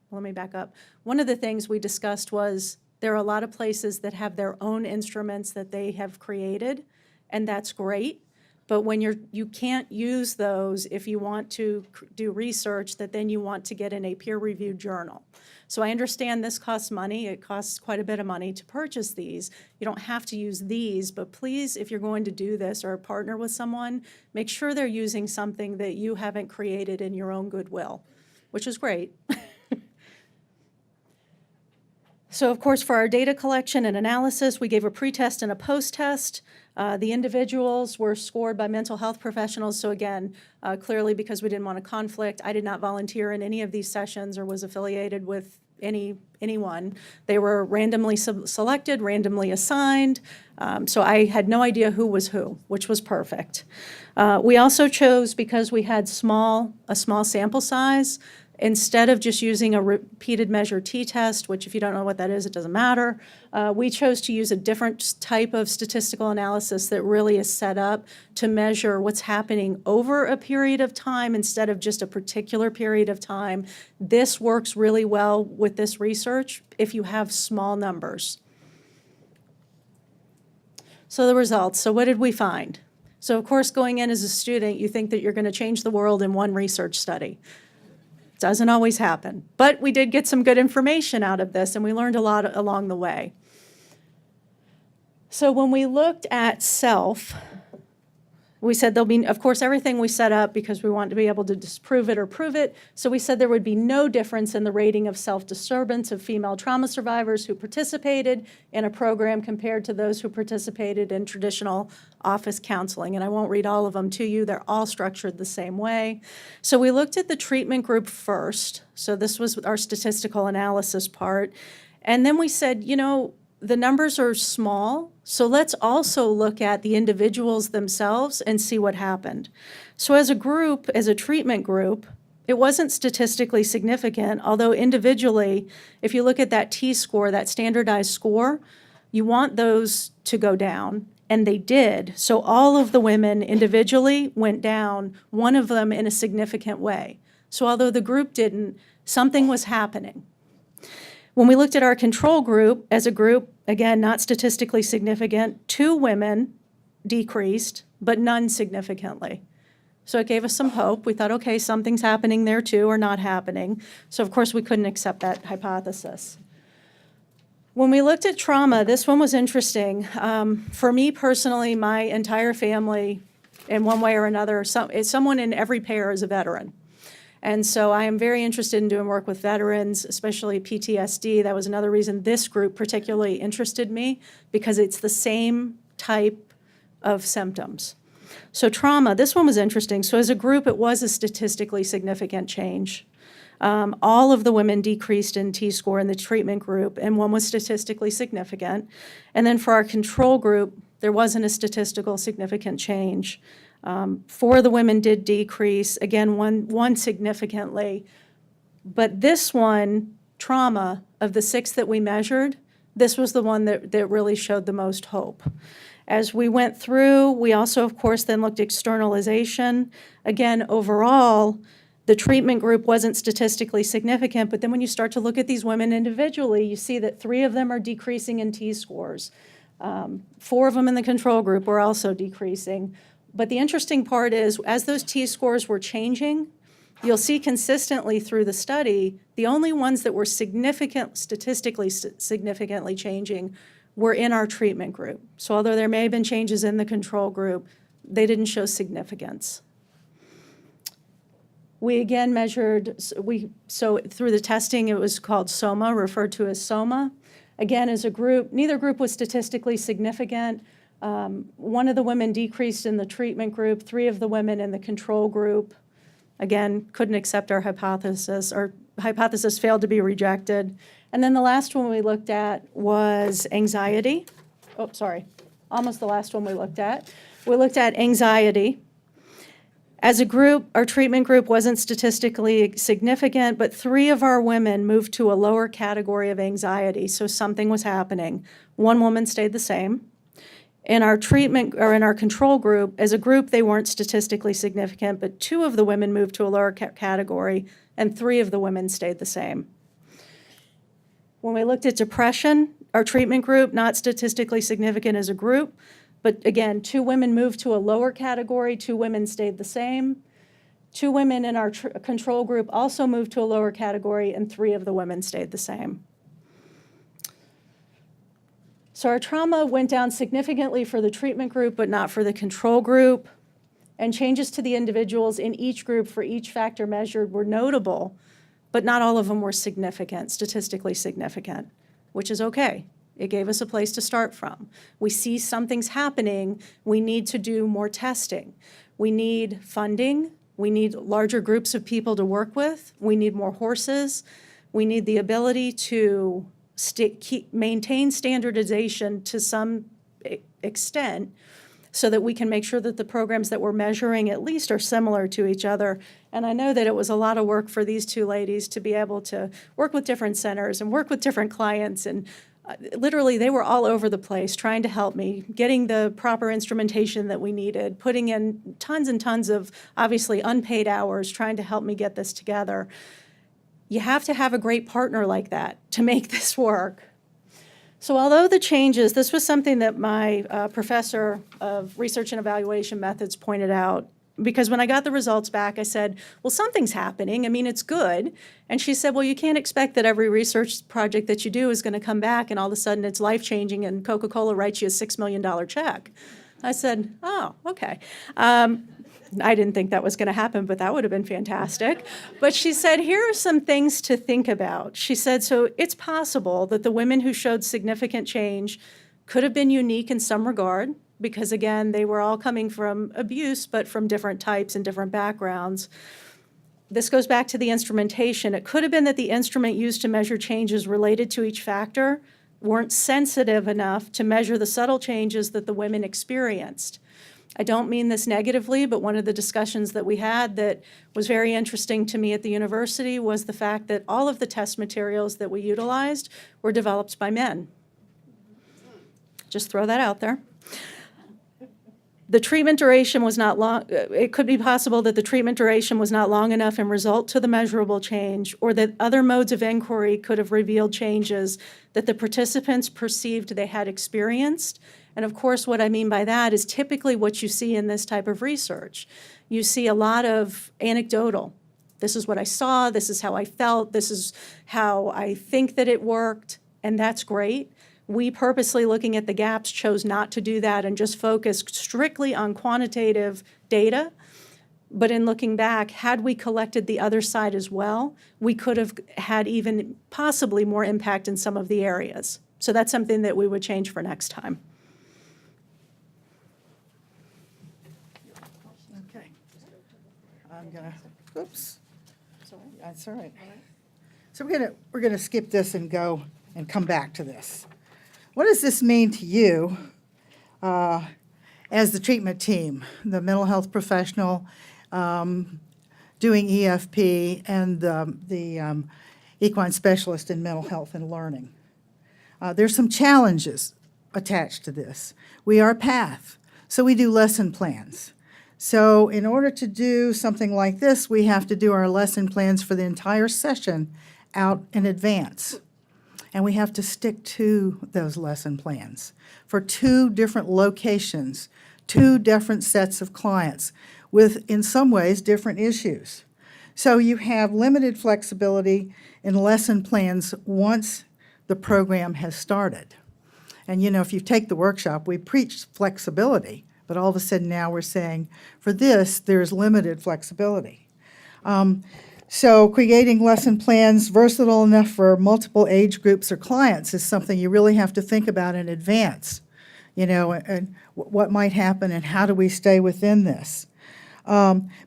Let me back up. One of the things we discussed was there are a lot of places that have their own instruments that they have created, and that's great. But when you can't use those if you want to do research that then you want to get in a peer-reviewed journal. So I understand this costs money. It costs quite a bit of money to purchase these. You don't have to use these, but please, if you're going to do this or partner with someone, make sure they're using something that you haven't created in your own goodwill, which is great. So, of course, for our data collection and analysis, we gave a pre-test and a post-test. The individuals were scored by mental health professionals. So again, clearly because we didn't want a conflict, I did not volunteer in any of these sessions or was affiliated with anyone. They were randomly selected, randomly assigned. So I had no idea who was who, which was perfect. We also chose, because we had a small sample size, instead of just using a repeated measure t-test, which if you don't know what that is, it doesn't matter, we chose to use a different type of statistical analysis that really is set up to measure what's happening over a period of time instead of just a particular period of time. This works really well with this research if you have small numbers. So the results. So what did we find? So of course, going in as a student, you think that you're going to change the world in one research study. Doesn't always happen. But we did get some good information out of this, and we learned a lot along the way. So when we looked at self, we said there'll be, of course, everything we set up because we want to be able to disprove it or prove it. So we said there would be no difference in the rating of self-disturbance of female trauma survivors who participated in a program compared to those who participated in traditional office counseling. And I won't read all of them to you. They're all structured the same way. So we looked at the treatment group first. So this was our statistical analysis part. And then we said, you know, the numbers are small, so let's also look at the individuals themselves and see what happened. So as a group, as a treatment group, it wasn't statistically significant, although individually, if you look at that T-score, that standardized score, You want those to go down, and they did. So all of the women individually went down, one of them in a significant way. So although the group didn't, something was happening. When we looked at our control group, as a group, again, not statistically significant, 2 women decreased, but none significantly. So it gave us some hope. We thought, okay, something's happening there too, or not happening. So of course we couldn't accept that hypothesis. When we looked at trauma, this one was interesting. For me personally, my entire family, in one way or another, someone in every pair is a veteran. And so I am very interested in doing work with veterans, especially PTSD. That was another reason this group particularly interested me, because it's the same type of symptoms. So trauma, this one was interesting. So as a group, it was a statistically significant change. All of the women decreased in T-score in the treatment group, and one was statistically significant. And then for our control group, there wasn't a statistical significant change. 4 of the women did decrease, again, one significantly. But this one, trauma, of the 6 that we measured, this was the one that really showed the most hope. As we went through, we also, of course, then looked at externalization. Again, overall, the treatment group wasn't statistically significant, but then when you start to look at these women individually, you see that 3 of them are decreasing in T-scores. 4 of them in the control group were also decreasing. But the interesting part is, as those T-scores were changing, you'll see consistently through the study, the only ones that were statistically significantly changing were in our treatment group. So although there may have been changes in the control group, they didn't show significance. We again measured, so through the testing, it was called SOMA, referred to as SOMA. Again, as a group, neither group was statistically significant. 1 of the women decreased in the treatment group, 3 of the women in the control group. Again, couldn't accept our hypothesis. Our hypothesis failed to be rejected. And then the last one we looked at was anxiety. Oh, sorry, almost the last one we looked at. We looked at anxiety. As a group, our treatment group wasn't statistically significant, but 3 of our women moved to a lower category of anxiety, so something was happening. 1 woman stayed the same. In our treatment, or in our control group, as a group, they weren't statistically significant, but 2 of the women moved to a lower category, and 3 of the women stayed the same. When we looked at depression, our treatment group, not statistically significant as a group, but again, 2 women moved to a lower category, 2 women stayed the same. 2 women in our control group also moved to a lower category, and 3 of the women stayed the same. So our trauma went down significantly for the treatment group, but not for the control group. And changes to the individuals in each group for each factor measured were notable, but not all of them were significant, statistically significant, which is okay. It gave us a place to start from. We see something's happening. We need to do more testing. We need funding. We need larger groups of people to work with. We need more horses. We need the ability to maintain standardization to some extent so that we can make sure that the programs that we're measuring at least are similar to each other. And I know that it was a lot of work for these 2 ladies to be able to work with different centers and work with different clients. And literally, they were all over the place trying to help me, getting the proper instrumentation that we needed, putting in tons and tons of, obviously, unpaid hours, trying to help me get this together. You have to have a great partner like that to make this work. So although the changes, this was something that my professor of research and evaluation methods pointed out, because when I got the results back, I said, well, something's happening. I mean, it's good. And she said, well, you can't expect that every research project that you do is going to come back and all of a sudden it's life-changing and Coca-Cola writes you a $6 million check. I said, oh, okay. I didn't think that was going to happen, but that would have been fantastic. But she said, here are some things to think about. She said, so it's possible that the women who showed significant change could have been unique in some regard, because again, they were all coming from abuse, but from different types and different backgrounds. This goes back to the instrumentation. It could have been that the instrument used to measure changes related to each factor weren't sensitive enough to measure the subtle changes that the women experienced. I don't mean this negatively, but one of the discussions that we had that was very interesting to me at the university was the fact that all of the test materials that we utilized were developed by men. Just throw that out there. The treatment duration was not long. It could be possible that the treatment duration was not long enough and result to the measurable change, or that other modes of inquiry could have revealed changes that the participants perceived they had experienced. And of course, what I mean by that is typically what you see in this type of research. You see a lot of anecdotal. This is what I saw, this is how I felt, this is how I think that it worked, and that's great. We purposely, looking at the gaps, chose not to do that and just focused strictly on quantitative data. But in looking back, had we collected the other side as well, we could have had even possibly more impact in some of the areas. So that's something that we would change for next time. Okay. I'm gonna, oops. That's all right. So we're gonna skip this and go and come back to this. What does this mean to you as the treatment team, the mental health professional doing EFP and the equine specialist in mental health and learning? There's some challenges attached to this. We are PATH, so we do lesson plans. So in order to do something like this, we have to do our lesson plans for the entire session out in advance. And we have to stick to those lesson plans for 2 different locations, 2 different sets of clients with, in some ways, different issues. So you have limited flexibility in lesson plans once the program has started. And you know, if you take the workshop, we preach flexibility, but all of a sudden now we're saying, for this, there's limited flexibility. So creating lesson plans versatile enough for multiple age groups or clients is something you really have to think about in advance, you know, and what might happen and how do we stay within this.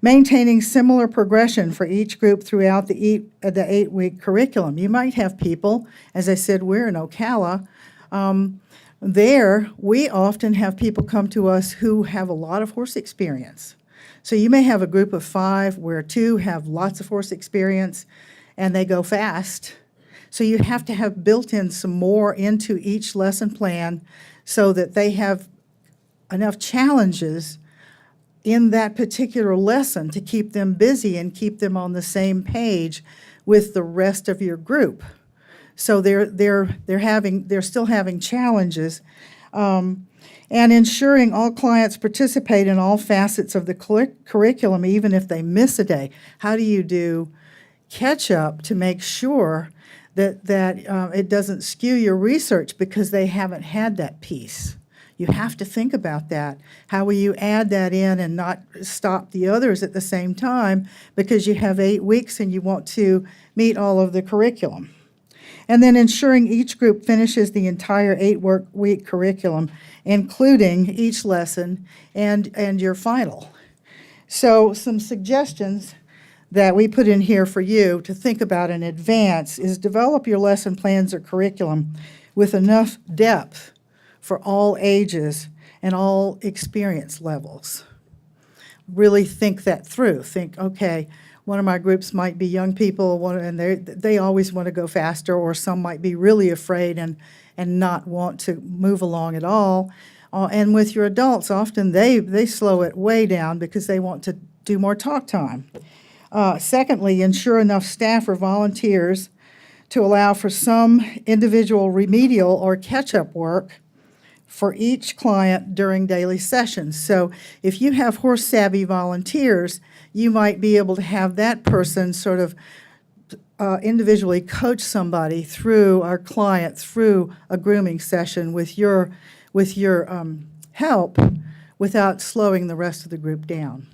Maintaining similar progression for each group throughout the 8-week curriculum. You might have people, as I said, we're in Ocala. There, we often have people come to us who have a lot of horse experience. So you may have a group of 5 where 2 have lots of horse experience and they go fast. So you have to have built in some more into each lesson plan so that they have enough challenges in that particular lesson to keep them busy and keep them on the same page with the rest of your group. So they're still having challenges. And ensuring all clients participate in all facets of the curriculum, even if they miss a day. How do you do catch-up to make sure that it doesn't skew your research because they haven't had that piece? You have to think about that. How will you add that in and not stop the others at the same time because you have 8 weeks and you want to meet all of the curriculum? And then ensuring each group finishes the entire 8-week curriculum, including each lesson and your final. So some suggestions that we put in here for you to think about in advance is develop your lesson plans or curriculum with enough depth for all ages and all experience levels. Really think that through. Think, okay, one of my groups might be young people, and they always want to go faster, or some might be really afraid and not want to move along at all. And with your adults, often they slow it way down because they want to do more talk time. Secondly, ensure enough staff or volunteers to allow for some individual remedial or catch-up work for each client during daily sessions. So if you have horse-savvy volunteers, you might be able to have that person sort of individually coach somebody through our client through a grooming session with your help without slowing the rest of the group down.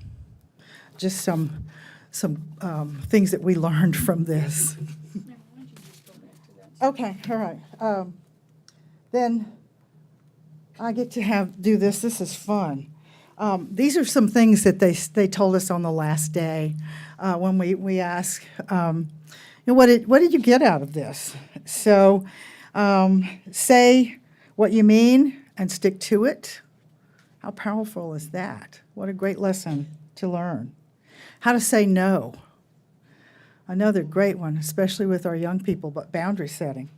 Just some things that we learned from this. Okay, all right. Then I get to do this. This is fun. These are some things that they told us on the last day when we asked, what did you get out of this? So say what you mean and stick to it. How powerful is that? What a great lesson to learn. How to say no. Another great one, especially with our young people, but boundary setting.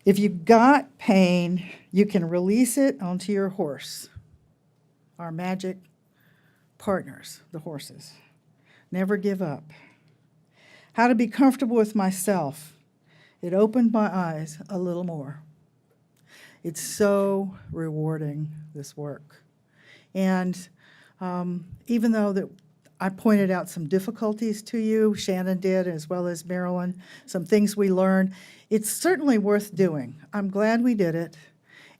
If you got pain, you can release it onto your horse. Our magic partners, the horses. Never give up. How to be comfortable with myself. It opened my eyes a little more. It's so rewarding, this work. And even though that I pointed out some difficulties to you, Shannon did, as well as Marilyn, some things we learned, it's certainly worth doing. I'm glad we did it,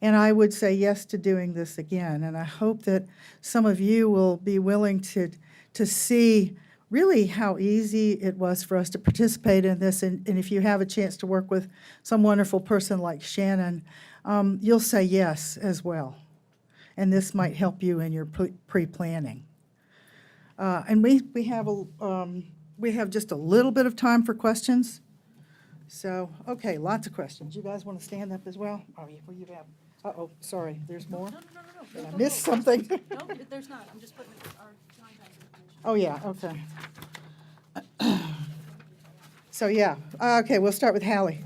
and I would say yes to doing this again. And I hope that some of you will be willing to see really how easy it was for us to participate in this. And if you have a chance to work with some wonderful person like Shannon, you'll say yes as well. And this might help you in your pre-planning. And we have just a little bit of time for questions. So, okay, lots of questions. You guys want to stand up as well? Oh, you have. Uh-oh, sorry, there's more? No. Did I miss something? No, there's not. I'm just putting our contact information. Oh, yeah, okay. So, yeah, okay, we'll start with Hallie.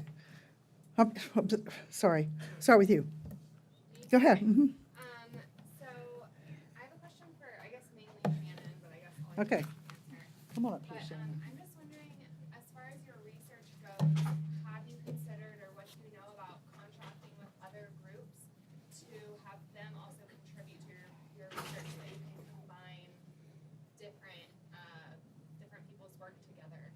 Sorry, start with you. Go ahead. Mhm. So I have a question for, I guess, mainly Shannon, but I guess I'll Okay. answer. Come on up here, But Shannon. I'm just wondering, as far as your research goes, have you considered, or what do you know about contracting with other groups to have them also contribute to your research so you can combine different people's work together?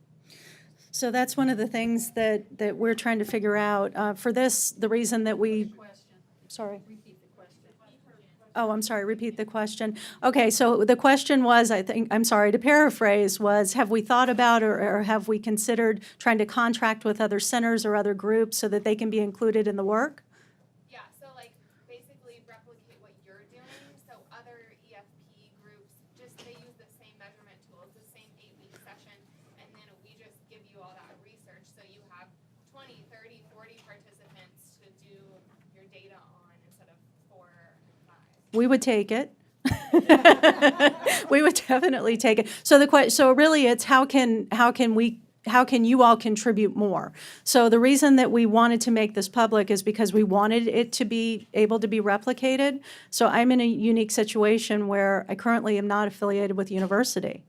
So that's one of the things that we're trying to figure out. For this, the reason that we, sorry. Oh, I'm sorry, repeat the question. Okay, so the question was, I'm sorry, to paraphrase, was have we thought about or have we considered trying to contract with other centers or other groups so that they can be included in the work? Yeah, so like basically replicate what you're doing. So other EFP groups, they use the same measurement tools, the same 8-week session, and then we just give you all that research. So you have 20, 30, 40 participants to do your data on instead of 4 or 5. We would take it. We would definitely take it. So so really it's how can you all contribute more? So the reason that we wanted to make this public is because we wanted it to be able to be replicated. So I'm in a unique situation where I currently am not affiliated with the university.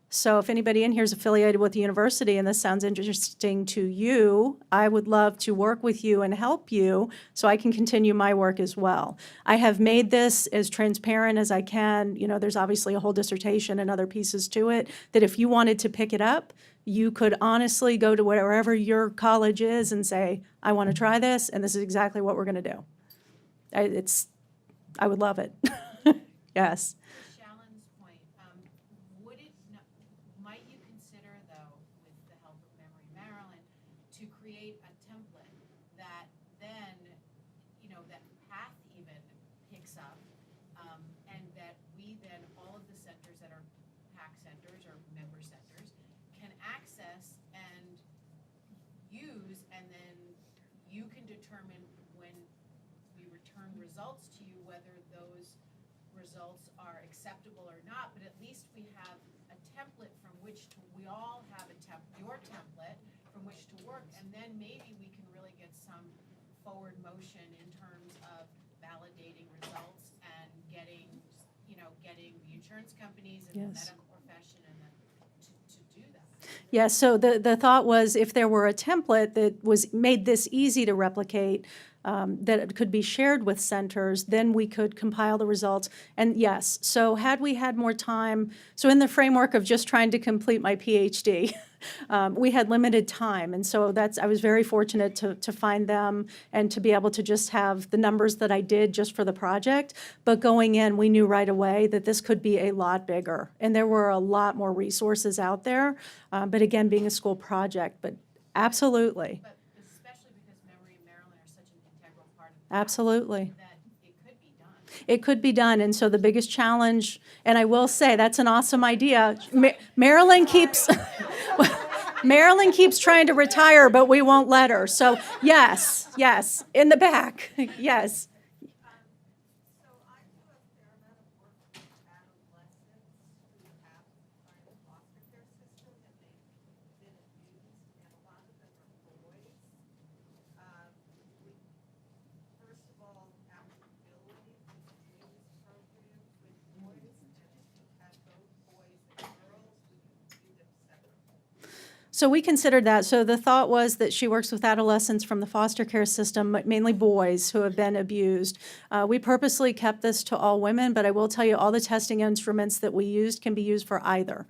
So if anybody in here is affiliated with the university and this sounds interesting to you, I would love to work with you and help you so I can continue my work as well. I have made this as transparent as I can. You know, there's obviously a whole dissertation and other pieces to it that if you wanted to pick it up, you could honestly go to wherever your college is and say, I want to try this, and this is exactly what we're going to do. I would love it. Yes. Shallon's point, might you consider, though, with the help of Memory Maryland, to create a template that then, that PATH even picks up, and that we then, all of the centers that are PAC centers or member centers, can access and use, and then you can determine when we return results to you, whether those results are acceptable or not, but at least we have a template from which we all have your template from which to work, and then maybe we can really get some forward motion in terms of validating results and getting the insurance companies and the Yes. medical profession and to do that. Yes, so the thought was if there were a template that made this easy to replicate, that it could be shared with centers, then we could compile the results. And yes, so had we had more time, so in the framework of just trying to complete my PhD, we had limited time. And so I was very fortunate to find them and to be able to just have the numbers that I did just for the project. But going in, we knew right away that this could be a lot bigger. And there were a lot more resources out there. But again, being a school project, but absolutely. But especially because Memory and Maryland are such an integral part of that, Absolutely. that it could be done. It could be done, and so the biggest challenge, and I will say, that's an awesome idea. Marilyn keeps, Marilyn keeps trying to retire, but we won't let her. So yes, in the back, yes. So I do a fair amount of work with adolescents who have kind of foster care system and they've been abused, and a lot of them are boys. So we considered that. So the thought was that she works with adolescents from the foster care system, but mainly boys who have been abused. We purposely kept this to all women, but I will tell you all the testing instruments that we used can be used for either.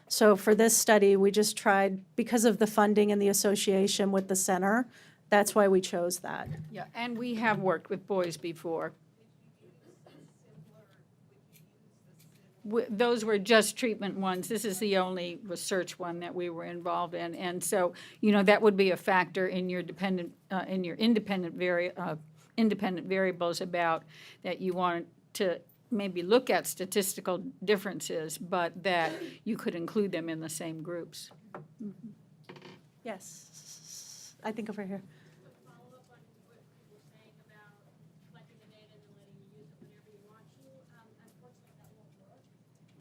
So for this study, we just tried, because of the funding and the association with the center, that's why we chose that. Yeah, and we have worked with boys before. Those were just treatment ones. This is the only research one that we were involved in. And so, that would be a factor in your independent variables about that you want to maybe look at statistical differences, but that you could include them in the same groups. Yes, I think over here. Follow up on what you were saying about collecting the data and then letting you use it whenever you want to. Unfortunately, that won't work.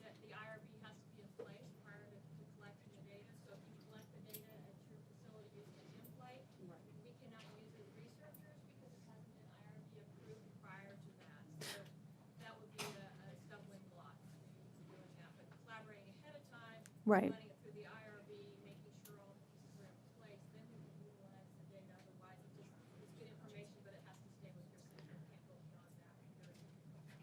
That the IRB has to be in place prior to collecting the data. So if you collect the data at your facility using an in-flight, we cannot use it as researchers because it hasn't been IRB approved prior to that. So that would be a stumbling block in doing that. But collaborating ahead of time, Right. running it through the IRB, making sure all the pieces are in place, then we can utilize the data. Otherwise, it's good information, but it has to stay with your center. It can't go beyond that.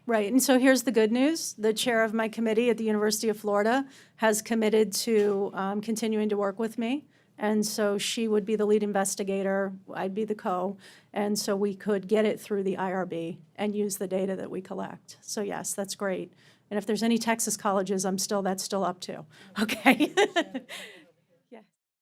Right, and so here's the good news. The chair of my committee at the University of Florida has committed to continuing to work with me. And so she would be the lead investigator, I'd be the co, and so we could get it through the IRB and use the data that we collect. So yes, that's great. And if there's any Texas colleges, that's still up to, okay?